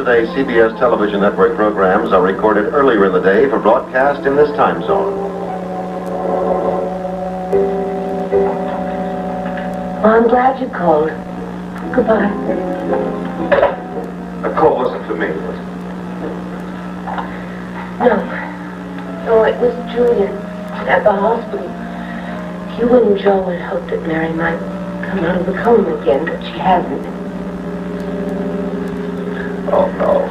today's CBS television network programs are recorded earlier in the day for broadcast in this time zone. Well, I'm glad you called. Goodbye. The call wasn't for me, was it? No, it was Julian at the hospital. You and Joe had hoped that Mary might come out of the coma again, but she hasn't. Oh, no.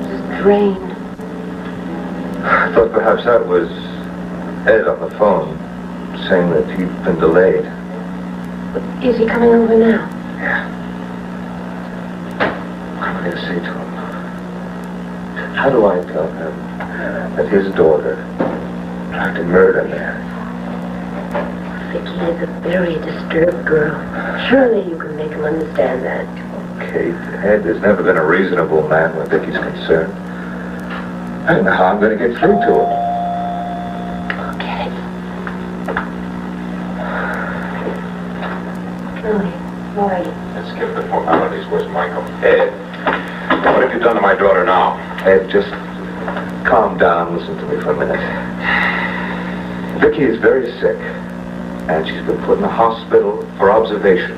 Just drained. I thought perhaps that was Ed on the phone saying that he'd been delayed. But is he coming over now? Yeah. What am I going to say to him? How do I tell him that his daughter tried to murder Mary? Vicky is a very disturbed girl. Surely you can make him understand that. Kate, Ed has never been a reasonable man when Vicky's concerned. I don't know how I'm going to get through to him. Okay. Lloyd. Let's skip the formalities. Where's Michael? Ed, what have you done to my daughter now? Ed, just calm down. Listen to me for a minute. Vicky is very sick, and she's been put in the hospital for observation.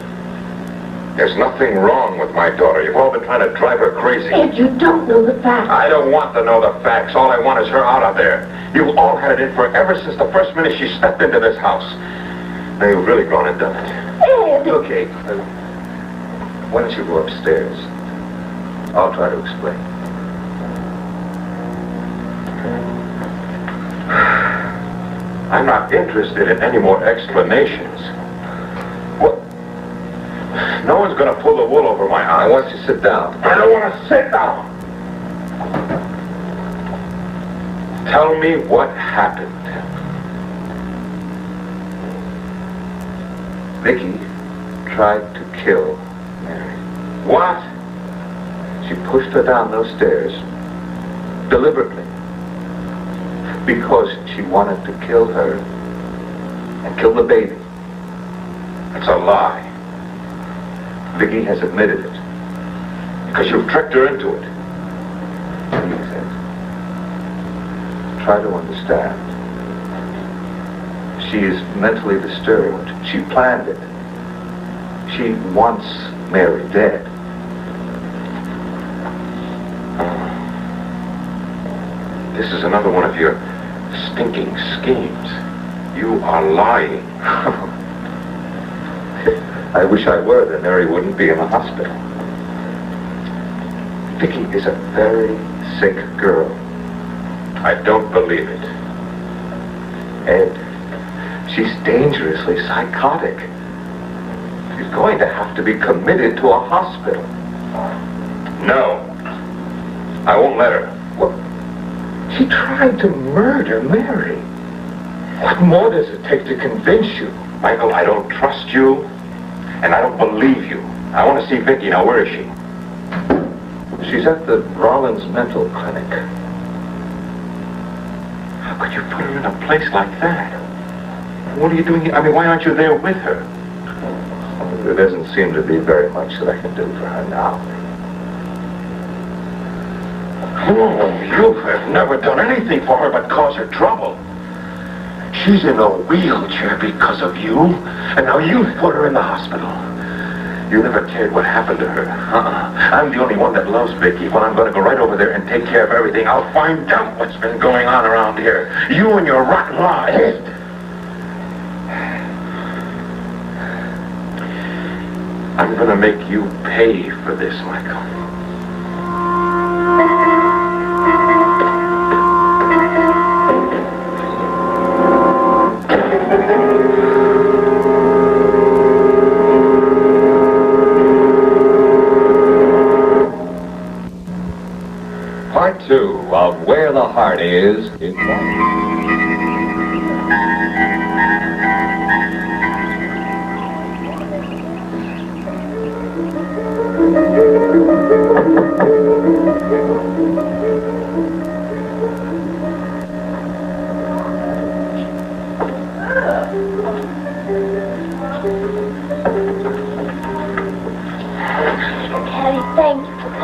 There's nothing wrong with my daughter. You've all been trying to drive her crazy. Ed, you don't know the facts. I don't want to know the facts. All I want is her out of there. You've all had it in for her ever since the first minute she stepped into this house. Now you've really gone and done it. Ed! Okay, why don't you go upstairs? I'll try to explain. I'm not interested in any more explanations. What? No one's going to pull the wool over my eyes. I want you to sit down. I don't want to sit down. Tell me what happened. Vicky tried to kill Mary. What? She pushed her down those stairs deliberately because she wanted to kill her and kill the baby. It's a lie. Vicky has admitted it. Because you've tricked her into it. Please, Ed, try to understand. She is mentally disturbed. She planned it. She wants Mary dead. This is another one of your stinking schemes. You are lying. I wish I were, then Mary wouldn't be in the hospital. Vicky is a very sick girl. I don't believe it. Ed, she's dangerously psychotic. She's going to have to be committed to a hospital. No. I won't let her. What? She tried to murder Mary. What more does it take to convince you? Michael, I don't trust you, and I don't believe you. I want to see Vicky. Now, where is she? She's at the Rollins Mental Clinic. How could you put her in a place like that? What are you doing here? I mean, why aren't you there with her? There doesn't seem to be very much that I can do for her now. Oh, you have never done anything for her but cause her trouble. She's in a wheelchair because of you, and now you've put her in the hospital. You never cared what happened to her. I'm the only one that loves Vicky. Well, I'm going to go right over there and take care of everything. I'll find out what's been going on around here. You and your rotten lies. I'm going to make you pay for this, Michael. Part 2 of Where the Heart Is in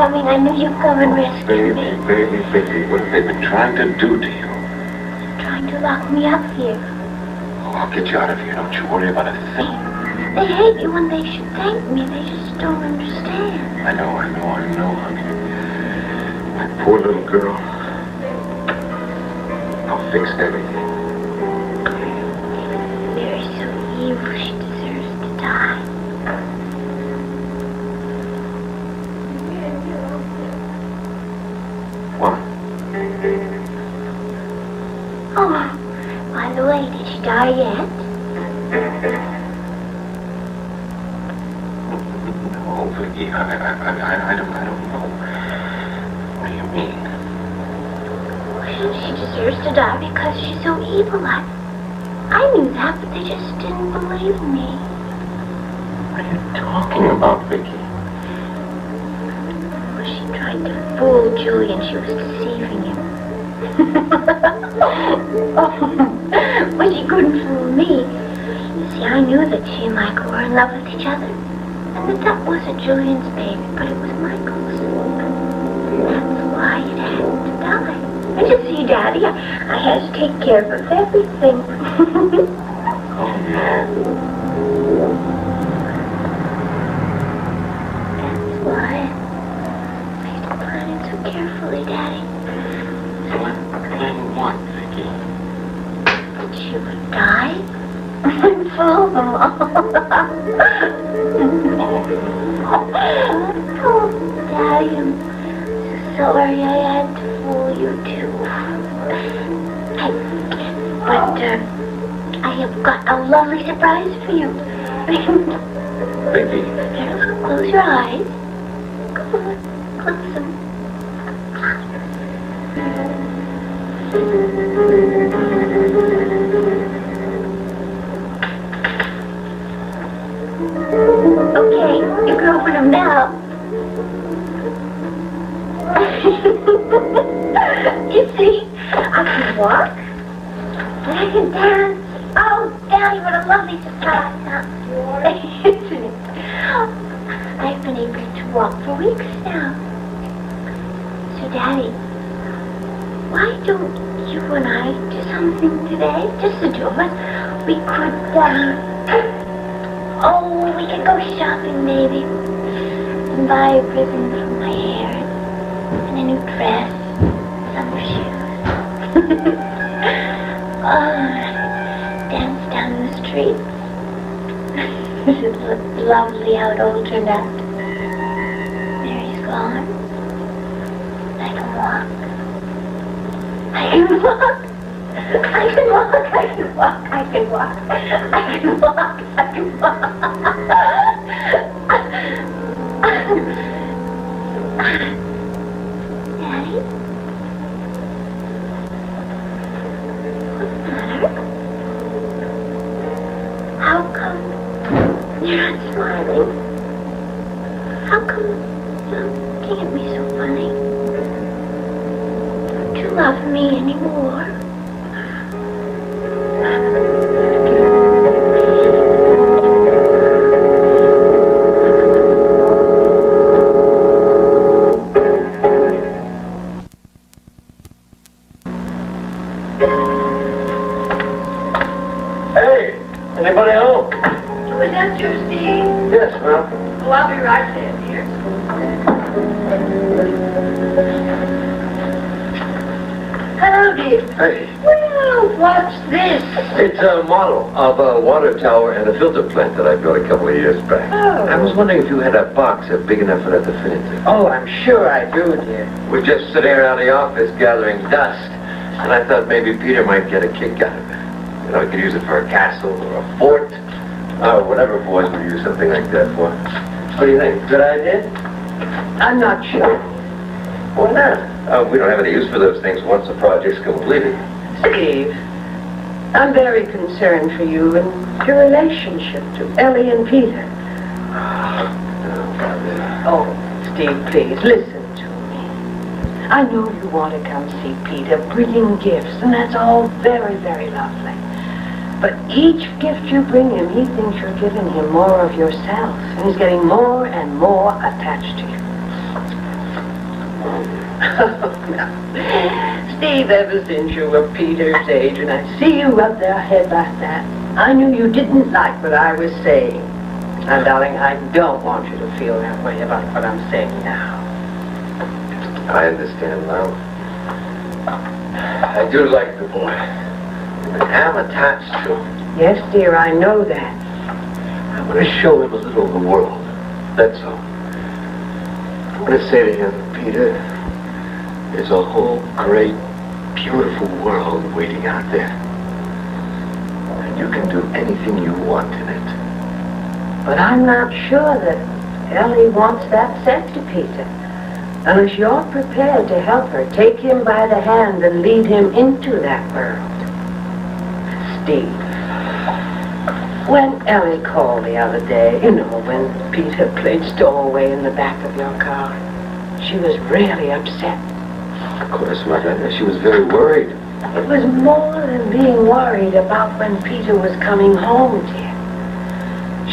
coming. I knew you'd come and rescue me. Baby, what have they been trying to do to you? Trying to lock me up here. Oh, I'll get you out of here. Don't you worry about a thing. They hate you when they should thank me. They just don't understand. I know, honey. My poor little girl. I'll fix everything. Mary's so evil. She deserves to die. What? Oh, by the way, did she die yet? No, Vicky, I don't know. What do you mean? She deserves to die because she's so evil. I knew that, but they just didn't believe me. What are you talking about, Vicky? Well, she tried to fool Julian. She was deceiving him. But she couldn't fool me. You see, I knew that she and Michael were in love with each other. And that wasn't Julian's baby, but it was Michael's. That's why it had to die. And you see, Daddy, I had to take care of everything. Oh, no. That's why I planned it so carefully, Daddy. Plan what, Vicky? That she would die and fool them all. Oh, Daddy, I'm so sorry I had to fool you too. But I have got a lovely surprise for you. Vicky. Close your eyes. Come on, close them. Okay, you can open them now. You see, I can walk, and I can dance. Oh, Daddy, what a lovely surprise, huh? Isn't it? I've been able to walk for weeks now. So, Daddy, why don't you and I do something today? Just the two of us. We could, we could go shopping, maybe. And buy a ribbon for my hair. And a new dress. Summer shoes. Dance down the street. It looked lovely how it all turned out. Mary's gone. I can walk. I can walk. I can walk. I can walk. I can walk. I can walk. I can walk. Daddy? What's the matter? How come you're not smiling? How come you're looking at me so funny? Don't you love me anymore? Anybody home? Was that your Steve? Yes, ma'am. Oh, I'll be right there, dear. Hello, dear. Hey. Well, what's this? It's a model of a water tower and a filter plant that I built a couple of years back. Oh. I was wondering if you had a box big enough for that to fit into. Oh, I'm sure I do, dear. We're just sitting around the office gathering dust, and I thought maybe Peter might get a kick out of it. You know, he could use it for a castle or a fort, or whatever boys would use something like that for. What do you think? Good idea? I'm not sure. Why not? We don't have any use for those things once the project's completed. Steve, I'm very concerned for you and your relationship to Ellie and Peter. Oh, Steve, please, listen to me. I know you want to come see Peter, bringing gifts, and that's all very, very lovely. But each gift you bring him, he thinks you're giving him more of yourself, and he's getting more and more attached to you. Steve, ever since you were Peter's age, and I see you rub their head like that, I knew you didn't like what I was saying. Now, darling, I don't want you to feel that way about what I'm saying now. I understand now. I do like the boy. I am attached to him. Yes, dear, I know that. I want to show him a little of the world. That's all. I'm going to say to him, Peter, there's a whole great, beautiful world waiting out there. And you can do anything you want in it. But I'm not sure that Ellie wants that sent to Peter. Unless you're prepared to help her, take him by the hand and lead him into that world. Steve, when Ellie called the other day, you know, when Peter played stowaway in the back of your car, she was really upset. Of course, Mother. She was very worried. It was more than being worried about when Peter was coming home, dear.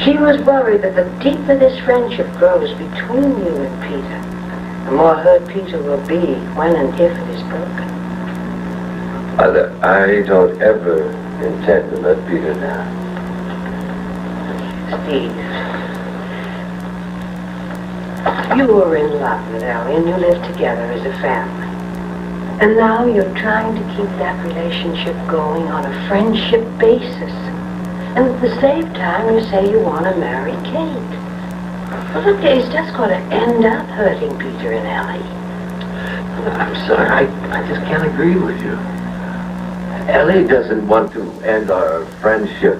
She was worried that the deeper this friendship grows between you and Peter, the more hurt Peter will be when and if it is broken. Mother, I don't ever intend to let Peter down. Steve, you were in love with Ellie and you lived together as a family. And now you're trying to keep that relationship going on a friendship basis. And at the same time, you say you want to marry Kate. Well, look, it's just going to end up hurting Peter and Ellie. I'm sorry, I just can't agree with you. Ellie doesn't want to end our friendship,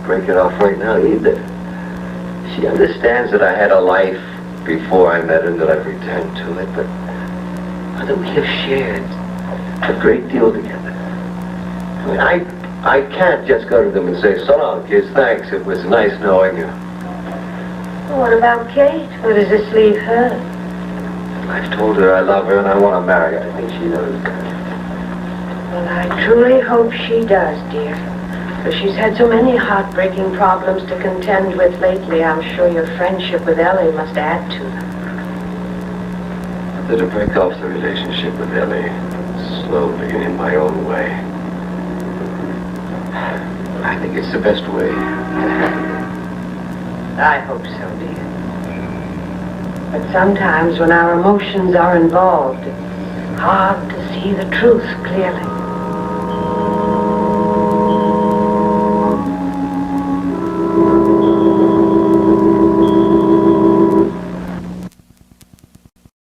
break it off right now either. She understands that I had a life before I met her and that I've returned to it, but Mother, we have shared a great deal together. I mean, I can't just go to them and say, so long, kids, thanks, it was nice knowing you. Well, what about Kate? Where does this leave her? I've told her I love her and I want to marry her. I think she knows that. Well, I truly hope she does, dear. For she's had so many heartbreaking problems to contend with lately, I'm sure your friendship with Ellie must add to them. To break off the relationship with Ellie, slowly and in my own way. I think it's the best way to handle it. I hope so, dear. But sometimes when our emotions are involved, it's hard to see the truth clearly.